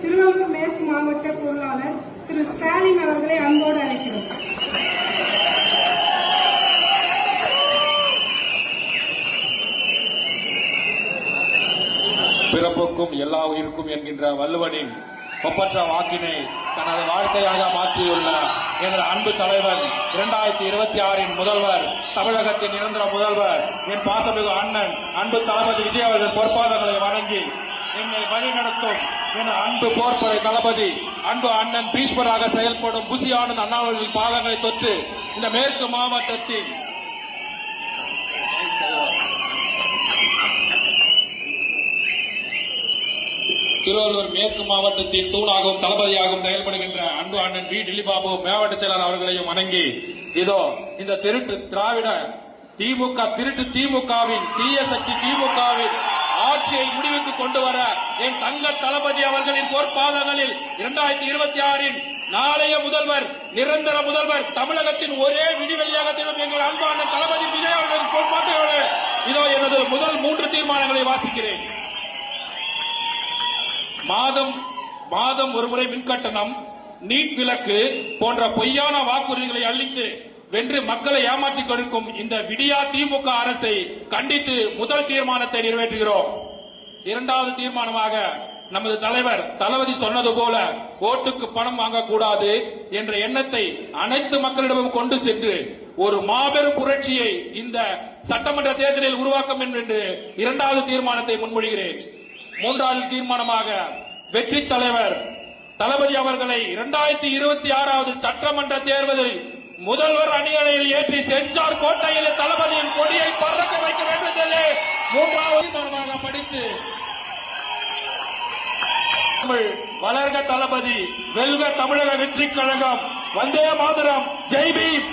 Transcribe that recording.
திருவள்ளூர் மேற்கு மாவட்ட பொருளாளர் திரு ஸ்டாலின் அவர்களை அன்போடு அழைக்கிறோம். பிறப்புக்கும் எல்லா உயிருக்கும் என்கின்ற வள்ளுவனின் ஒப்பற்ற வாக்கினை தனது வாழ்க்கையாக மாற்றியுள்ள எனது அன்பு தலைவர் 2026 முதல்வர், தமிழகத்தின் நிரந்தர முதல்வர், என் பாசமிகு அண்ணன் அன்பு தளபதி விஜய் அவர்கள் பொற்பாதங்களை வணங்கி என்னை வழிநடத்தும் என அன்பு போர்ப்படை தளபதி அன்பு அண்ணன் பீஷ்மராக செயல்படும் புசி ஆனந்த் அண்ணாவர்களின் பாதங்களை தொட்டு இந்த மேற்கு மாவட்டத்தில் திருவள்ளூர் மேற்கு மாவட்டத்தின் தூணாகவும் தளபதியாகவும் செயல்படுகின்ற அன்பு அண்ணன் வி டில்லிபாபு மாவட்ட செயலர் அவர்களையும் வணங்கி இதோ இந்த திருட்டு திராவிட திமுக திருட்டு திமுகவின் தீய சக்தி திமுகவின் ஆட்சியை முடிவுக்கு கொண்டு வர என் தங்க தளபதி அவர்களின் பொற்பாதங்களில் 2026 நாளைய முதல்வர், நிரந்தர முதல்வர், தமிழகத்தின் ஒரே விடிவெளியாக திகழும் எங்கள் அன்பு அண்ணன் தளபதி விஜய் அவர்களின் பொற்பாதங்களோடு இதோ எனது முதல் 3 தீர்மானங்களை வாசிக்கிறேன். மாதம் ஒருமுறை மின்கட்டணம், நீட் விலக்கு போன்ற பொய்யான வாக்குறுதிகளை அளித்து வென்று மக்களை ஏமாற்றிக் கொடுக்கும் இந்த விடியா திமுக அரசை கண்டித்து முதல் தீர்மானத்தை நிறைவேற்றுகிறோம். 2வது தீர்மானமாக நமது தலைவர் தளபதி சொன்னது போல ஓட்டுக்கு பணம் வாங்கக்கூடாது என்ற எண்ணத்தை அனைத்து மக்களிடமும் கொண்டு சென்று ஒரு மாபெரும் புரட்சியை இந்த சட்டமன்ற தேர்தலில் உருவாக்கும் என்று 2வது தீர்மானத்தை முன்மொழிகிறேன். 3வது தீர்மானமாக வெற்றி தலைவர் தளபதி அவர்களை 2026 சட்டமன்ற தேர்தலில் முதல்வர் அணியணையில் ஏற்றி செஞ்சார் கோட்டையில் தளபதியின் கொடியை பறக்க வைக்க வேண்டும் என்று 3வது தீர்மானமாக படித்து வளர்க தளபதி, வெல்க தமிழக வெற்றி கழகம், வந்தே மாதரம், ஜெய் பீம்.